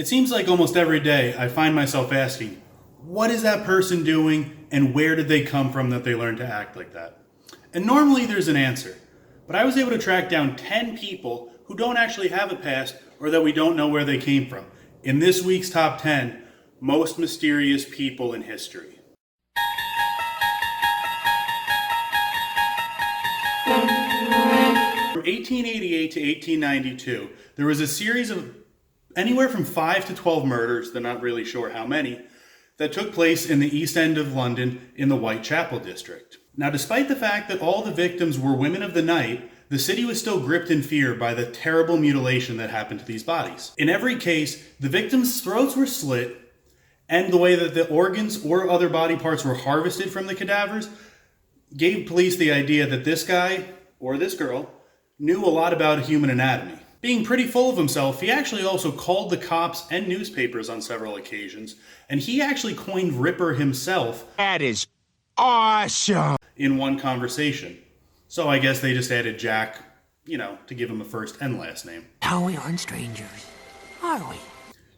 It seems like almost every day I find myself asking, what is that person doing and where did they come from that they learned to act like that? And normally there's an answer, but I was able to track down 10 people who don't actually have a past or that we don't know where they came from. In this week's Top 10, Most Mysterious People in History. From 1888 to 1892, there was a series of anywhere from 5 to 12 murders, they're not really sure how many, that took place in the East End of London in the Whitechapel district. Now, despite the fact that all the victims were women of the night, the city was still gripped in fear by the terrible mutilation that happened to these bodies. In every case, the victims' throats were slit, and the way that the organs or other body parts were harvested from the cadavers gave police the idea that this guy, or this girl, knew a lot about human anatomy. Being pretty full of himself, he actually also called the cops and newspapers on several occasions, and he actually coined Ripper himself. That is awesome! In one conversation. So I guess they just added Jack, to give him a first and last name. Now we aren't strangers, are we?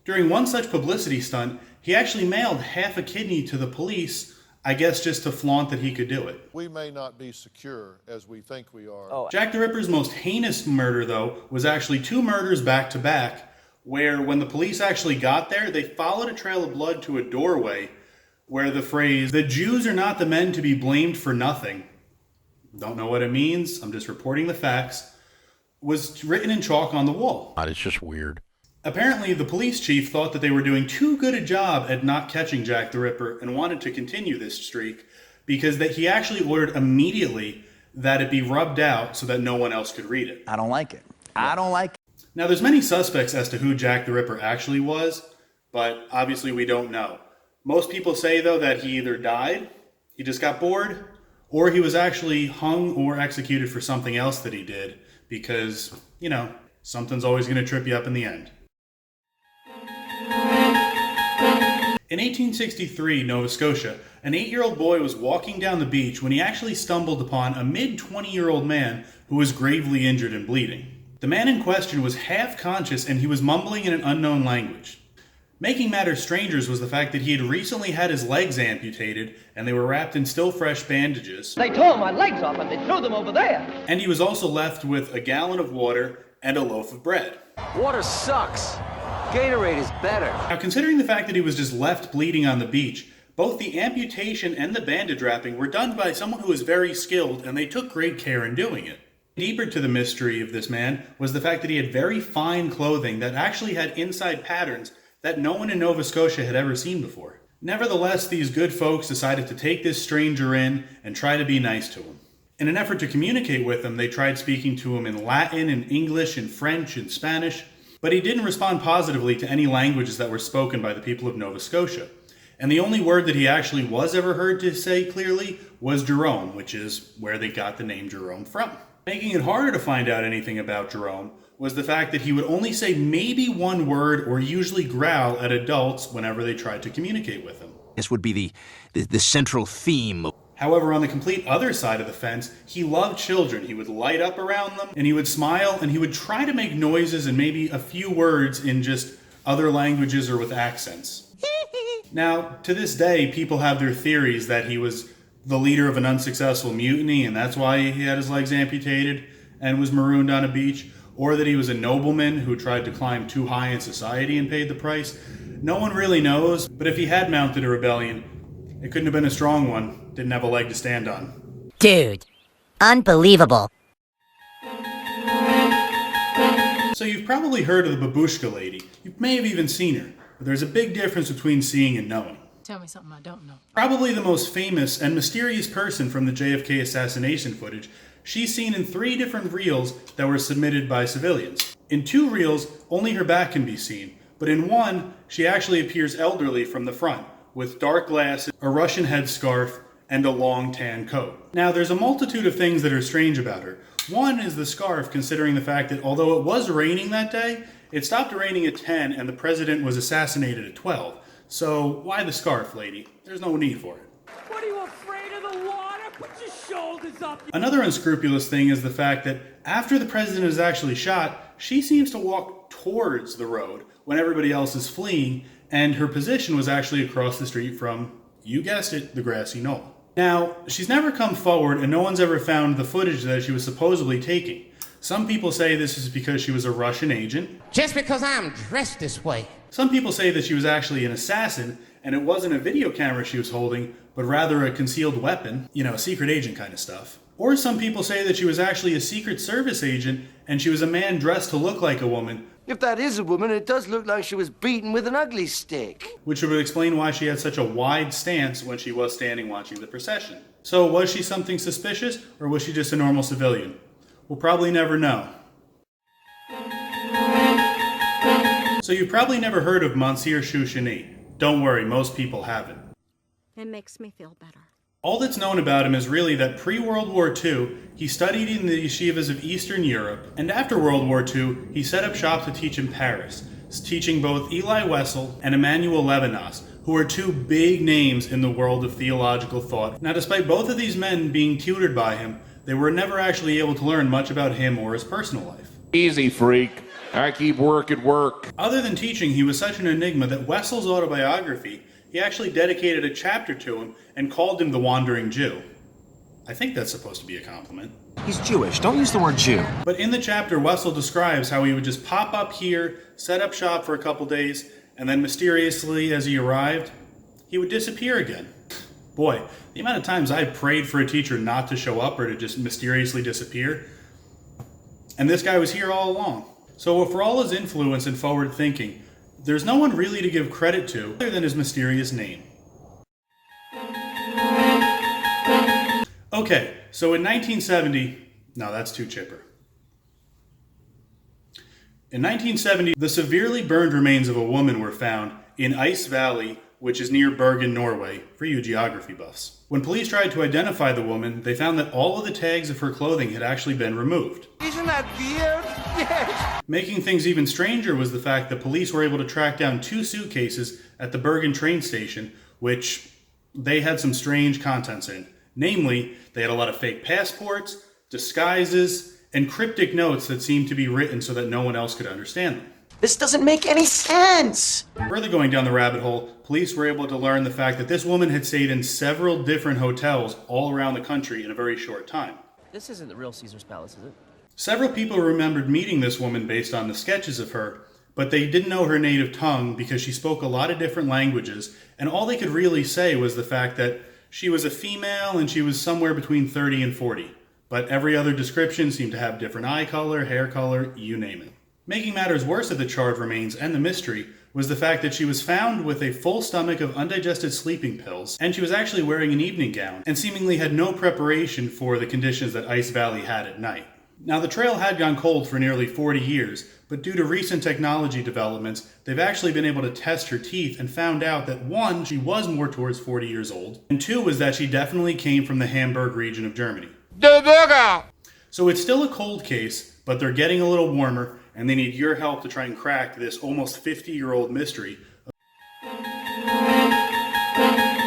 During one such publicity stunt, he actually mailed half a kidney to the police, I guess just to flaunt that he could do it. We may not be secure as we think we are. Jack the Ripper's most heinous murder, though, was actually 2 murders back to back, where when the police actually got there, they followed a trail of blood to a doorway where the phrase, "The Jews are not the men to be blamed for nothing," don't know what it means, I'm just reporting the facts, was written in chalk on the wall. It's just weird. Apparently, the police chief thought that they were doing too good a job at not catching Jack the Ripper and wanted to continue this streak because that he actually ordered immediately that it be rubbed out so that no one else could read it. I don't like it. I don't like it. Now, there's many suspects as to who Jack the Ripper actually was, but obviously we don't know. Most people say, though, that he either died, he just got bored, or he was actually hung or executed for something else that he did because, something's always going to trip you up in the end. In 1863, Nova Scotia, an 8-year-old boy was walking down the beach when he actually stumbled upon a mid-20-year-old man who was gravely injured and bleeding. The man in question was half-conscious and he was mumbling in an unknown language. Making matters stranger was the fact that he had recently had his legs amputated and they were wrapped in still fresh bandages. They tore my legs off and they threw them over there. And he was also left with a gallon of water and a loaf of bread. Water sucks. Gatorade is better. Now, considering the fact that he was just left bleeding on the beach, both the amputation and the bandage wrapping were done by someone who was very skilled, and they took great care in doing it. Deeper to the mystery of this man was the fact that he had very fine clothing that actually had inside patterns that no one in Nova Scotia had ever seen before. Nevertheless, these good folks decided to take this stranger in and try to be nice to him. In an effort to communicate with him, they tried speaking to him in Latin, in English, in French, in Spanish, but he didn't respond positively to any languages that were spoken by the people of Nova Scotia. And the only word that he actually was ever heard to say clearly was Jerome, which is where they got the name Jerome from. Making it harder to find out anything about Jerome was the fact that he would only say maybe one word or usually growl at adults whenever they tried to communicate with him. This would be the central theme. However, on the complete other side of the fence, he loved children. He would light up around them, and he would smile, and he would try to make noises and maybe a few words in just other languages or with accents. Now, to this day, people have their theories that he was the leader of an unsuccessful mutiny, and that's why he had his legs amputated and was marooned on a beach, or that he was a nobleman who tried to climb too high in society and paid the price. No one really knows, but if he had mounted a rebellion, it couldn't have been a strong one. Didn't have a leg to stand on. Dude, unbelievable. So you've probably heard of the Babushka lady. You may have even seen her, but there's a big difference between seeing and knowing. Tell me something I don't know. Probably the most famous and mysterious person from the JFK assassination footage, she's seen in 3 different reels that were submitted by civilians. In 2 reels, only her back can be seen, but in one, she actually appears elderly from the front, with dark glasses, a Russian headscarf, and a long tan coat. Now, there's a multitude of things that are strange about her. One is the scarf, considering the fact that although it was raining that day, it stopped raining at 10 and the president was assassinated at 12. So why the scarf, lady? There's no need for it. What, are you afraid of the water? Put your shoulders up. Another unscrupulous thing is the fact that after the president is actually shot, she seems to walk towards the road when everybody else is fleeing, and her position was actually across the street from, you guessed it, the grassy knoll. Now, she's never come forward and no one's ever found the footage that she was supposedly taking. Some people say this is because she was a Russian agent. Just because I'm dressed this way. Some people say that she was actually an assassin and it wasn't a video camera she was holding, but rather a concealed weapon, secret agent kind of stuff. Or some people say that she was actually a Secret Service agent and she was a man dressed to look like a woman. If that is a woman, it does look like she was beaten with an ugly stick. Which would explain why she had such a wide stance when she was standing watching the procession. So was she something suspicious or was she just a normal civilian? We'll probably never know. So you've probably never heard of Monsieur Chouchini. Don't worry, most people haven't. It makes me feel better. All that's known about him is really that pre-World War II, he studied in the yeshivas of Eastern Europe, and after World War II, he set up shop to teach in Paris, teaching both Elie Wiesel and Emmanuel Levinas, who are two big names in the world of theological thought. Now, despite both of these men being tutored by him, they were never actually able to learn much about him or his personal life. Easy, freak. I keep work at work. Other than teaching, he was such an enigma that Wiesel's autobiography, he actually dedicated a chapter to him and called him the Wandering Jew. I think that's supposed to be a compliment. He's Jewish. Don't use the word Jew. But in the chapter, Wiesel describes how he would just pop up here, set up shop for a couple days, and then mysteriously, as he arrived, he would disappear again. Boy, the amount of times I prayed for a teacher not to show up or to just mysteriously disappear. And this guy was here all along. So for all his influence and forward thinking, there's no one really to give credit to other than his mysterious name. Okay, so in 1970, no, that's too chipper. In 1970, the severely burned remains of a woman were found in Ice Valley, which is near Bergen, Norway, for you geography buffs. When police tried to identify the woman, they found that all of the tags of her clothing had actually been removed. Isn't that weird? Yes. Making things even stranger was the fact that police were able to track down 2 suitcases at the Bergen train station, which they had some strange contents in. Namely, they had a lot of fake passports, disguises, and cryptic notes that seemed to be written so that no one else could understand them. This doesn't make any sense. Further going down the rabbit hole, police were able to learn the fact that this woman had stayed in several different hotels all around the country in a very short time. This isn't the real Caesar's Palace, is it? Several people remembered meeting this woman based on the sketches of her, but they didn't know her native tongue because she spoke a lot of different languages, and all they could really say was the fact that she was a female and she was somewhere between 30 and 40. But every other description seemed to have different eye color, hair color, you name it. Making matters worse of the charred remains and the mystery was the fact that she was found with a full stomach of undigested sleeping pills, and she was actually wearing an evening gown, and seemingly had no preparation for the conditions that Ice Valley had at night. Now, the trail had gone cold for nearly 40 years, but due to recent technology developments, they've actually been able to test her teeth and found out that 1, she was more towards 40 years old, and 2 was that she definitely came from the Hamburg region of Germany. The burger! So it's still a cold case, but they're getting a little warmer, and they need your help to try and crack this almost 50-year-old mystery.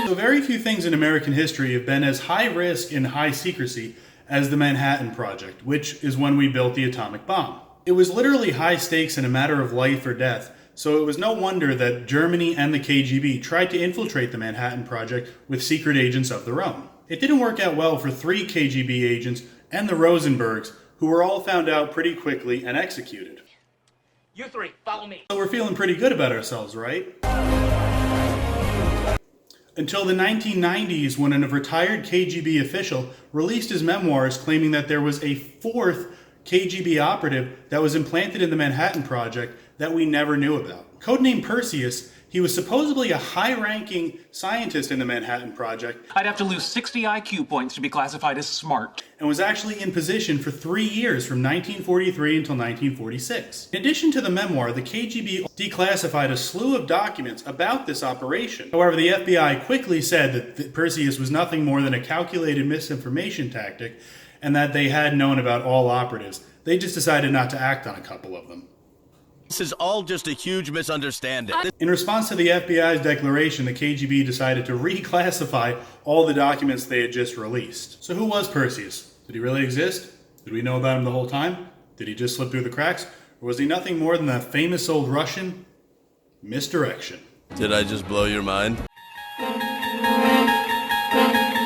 So very few things in American history have been as high risk and high secrecy as the Manhattan Project, which is when we built the atomic bomb. It was literally high stakes and a matter of life or death, so it was no wonder that Germany and the KGB tried to infiltrate the Manhattan Project with secret agents of their own. It didn't work out well for 3 KGB agents and the Rosenbergs, who were all found out pretty quickly and executed. You 3, follow me. So we're feeling pretty good about ourselves, right? Until the 1990s, when a retired KGB official released his memoirs claiming that there was a 4th KGB operative that was implanted in the Manhattan Project that we never knew about. Codenamed Perseus, he was supposedly a high-ranking scientist in the Manhattan Project. I'd have to lose 60 IQ points to be classified as smart. And was actually in position for 3 years from 1943 until 1946. In addition to the memoir, the KGB declassified a slew of documents about this operation. However, the FBI quickly said that Perseus was nothing more than a calculated misinformation tactic and that they had known about all operatives. They just decided not to act on a couple of them. This is all just a huge misunderstanding. In response to the FBI's declaration, the KGB decided to reclassify all the documents they had just released. So who was Perseus? Did he really exist? Did we know about him the whole time? Did he just slip through the cracks? Or was he nothing more than that famous old Russian? Misdirection. Did I just blow your mind?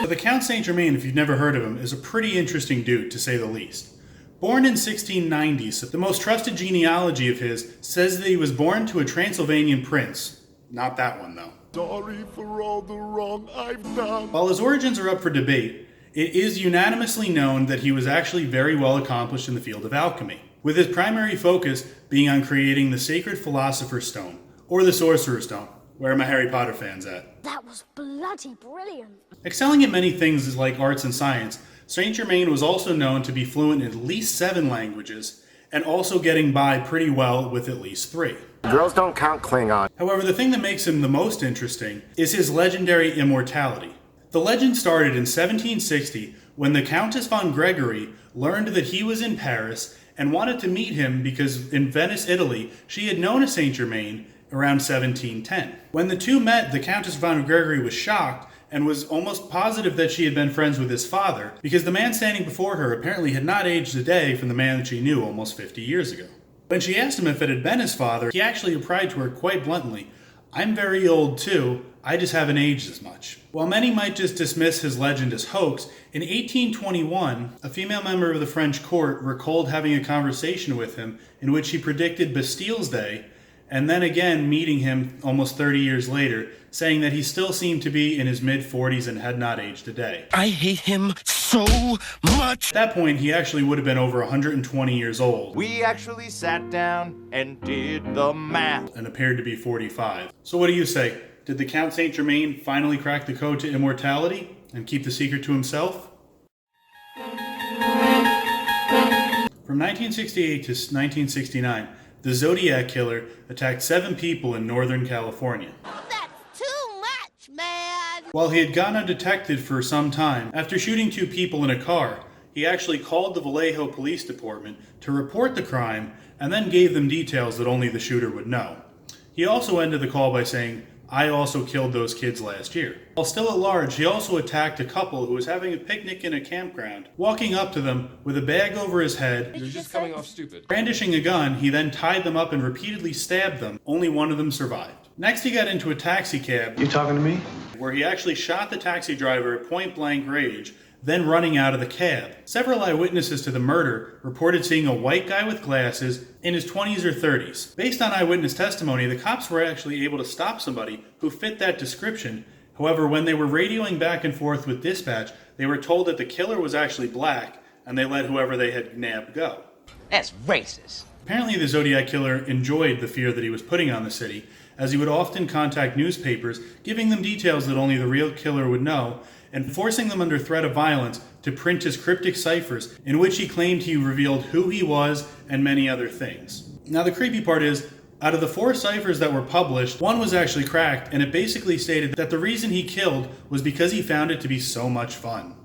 The Count Saint Germain, if you've never heard of him, is a pretty interesting dude, to say the least. Born in 1690, so the most trusted genealogy of his says that he was born to a Transylvanian prince. Not that one, though. Sorry for all the wrong I've done. While his origins are up for debate, it is unanimously known that he was actually very well accomplished in the field of alchemy, with his primary focus being on creating the sacred Philosopher's Stone, or the Sorcerer's Stone. Where are my Harry Potter fans at? That was bloody brilliant. Excelling at many things like arts and science, Saint Germain was also known to be fluent in at least 7 languages, and also getting by pretty well with at least 3. Girls don't count Klingon. However, the thing that makes him the most interesting is his legendary immortality. The legend started in 1760 when the Countess von Gregory learned that he was in Paris and wanted to meet him because in Venice, Italy, she had known a Saint Germain around 1710. When the two met, the Countess von Gregory was shocked and was almost positive that she had been friends with his father, because the man standing before her apparently had not aged a day from the man that she knew almost 50 years ago. When she asked him if it had been his father, he actually replied to her quite bluntly, "I'm very old too, I just haven't aged as much." While many might just dismiss his legend as hoax, in 1821, a female member of the French court recalled having a conversation with him in which he predicted Bastille's Day, and then again meeting him almost 30 years later, saying that he still seemed to be in his mid-40s and had not aged a day. I hate him so much. At that point, he actually would have been over 120 years old. We actually sat down and did the math. And appeared to be 45. So what do you say? Did the Count Saint Germain finally crack the code to immortality and keep the secret to himself? From 1968 to 1969, the Zodiac Killer attacked 7 people in Northern California. That's too much, man. While he had gone undetected for some time, after shooting 2 people in a car, he actually called the Vallejo Police Department to report the crime and then gave them details that only the shooter would know. He also ended the call by saying, "I also killed those kids last year." While still at large, he also attacked a couple who was having a picnic in a campground. Walking up to them with a bag over his head, You're just coming off stupid. brandishing a gun, he then tied them up and repeatedly stabbed them. Only one of them survived. Next, he got into a taxi cab. You talking to me? Where he actually shot the taxi driver at point blank range, then running out of the cab. Several eyewitnesses to the murder reported seeing a white guy with glasses in his 20s or 30s. Based on eyewitness testimony, the cops were actually able to stop somebody who fit that description. However, when they were radioing back and forth with dispatch, they were told that the killer was actually black, and they let whoever they had nabbed go. That's racist. Apparently, the Zodiac Killer enjoyed the fear that he was putting on the city, as he would often contact newspapers, giving them details that only the real killer would know, and forcing them under threat of violence to print his cryptic ciphers, in which he claimed he revealed who he was and many other things. Now, the creepy part is, out of the 4 ciphers that were published, 1 was actually cracked, and it basically stated that the reason he killed was because he found it to be so much fun.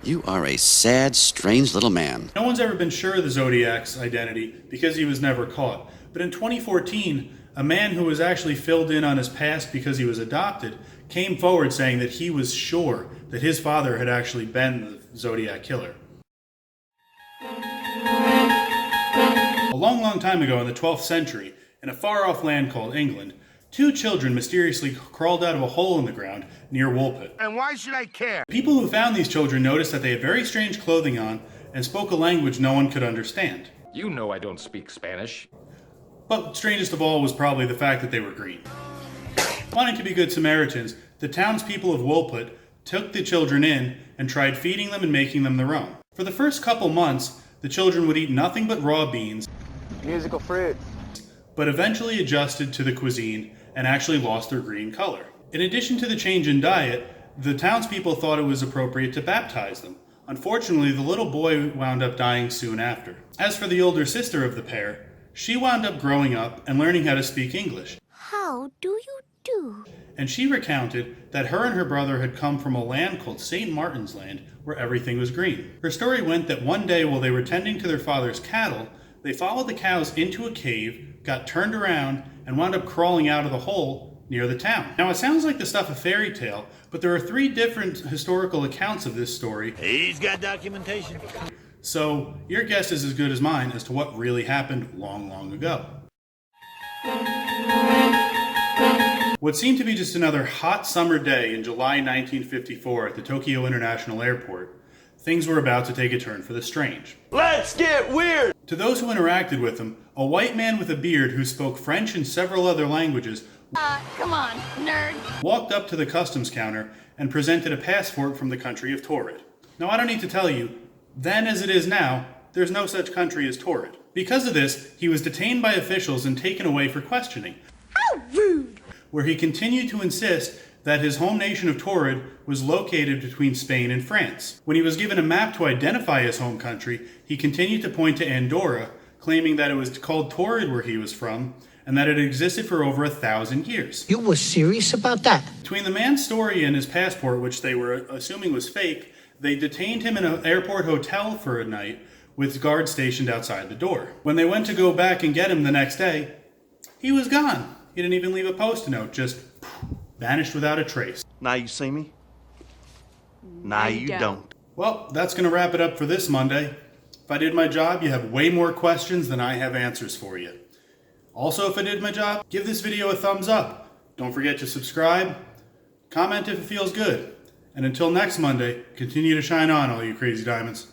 You are a sad, strange little man. No one's ever been sure of the Zodiac's identity because he was never caught. But in 2014, a man who was actually filled in on his past because he was adopted came forward saying that he was sure that his father had actually been the Zodiac Killer. A long, long time ago in the 12th century, in a far-off land called England, 2 children mysteriously crawled out of a hole in the ground near Woolpit. And why should I care? People who found these children noticed that they had very strange clothing on and spoke a language no one could understand. You know I don't speak Spanish. But strangest of all was probably the fact that they were green. Wanting to be good Samaritans, the townspeople of Woolpit took the children in and tried feeding them and making them their own. For the first couple months, the children would eat nothing but raw beans, Musical fruit. but eventually adjusted to the cuisine and actually lost their green color. In addition to the change in diet, the townspeople thought it was appropriate to baptize them. Unfortunately, the little boy wound up dying soon after. As for the older sister of the pair, she wound up growing up and learning how to speak English. How do you do? And she recounted that her and her brother had come from a land called St. Martin's Land, where everything was green. Her story went that one day while they were tending to their father's cattle, they followed the cows into a cave, got turned around, and wound up crawling out of the hole near the town. Now, it sounds like the stuff of fairy tale, but there are 3 different historical accounts of this story. He's got documentation. So your guess is as good as mine as to what really happened long, long ago. What seemed to be just another hot summer day in July 1954 at the Tokyo International Airport, things were about to take a turn for the strange. Let's get weird! To those who interacted with him, a white man with a beard who spoke French and several other languages Come on, nerd. walked up to the customs counter and presented a passport from the country of Torrid. Now, I don't need to tell you, then as it is now, there's no such country as Torrid. Because of this, he was detained by officials and taken away for questioning. How rude. Where he continued to insist that his home nation of Torrid was located between Spain and France. When he was given a map to identify his home country, he continued to point to Andorra, claiming that it was called Torrid where he was from, and that it existed for over 1,000 years. You were serious about that? Between the man's story and his passport, which they were assuming was fake, they detained him in an airport hotel for a night with guards stationed outside the door. When they went to go back and get him the next day, he was gone. He didn't even leave a post-it note, just vanished without a trace. Now you see me? Now you don't. Well, that's going to wrap it up for this Monday. If I did my job, you have way more questions than I have answers for you. Also, if I did my job, give this video a thumbs up. Don't forget to subscribe, comment if it feels good. And until next Monday, continue to shine on, all you crazy diamonds.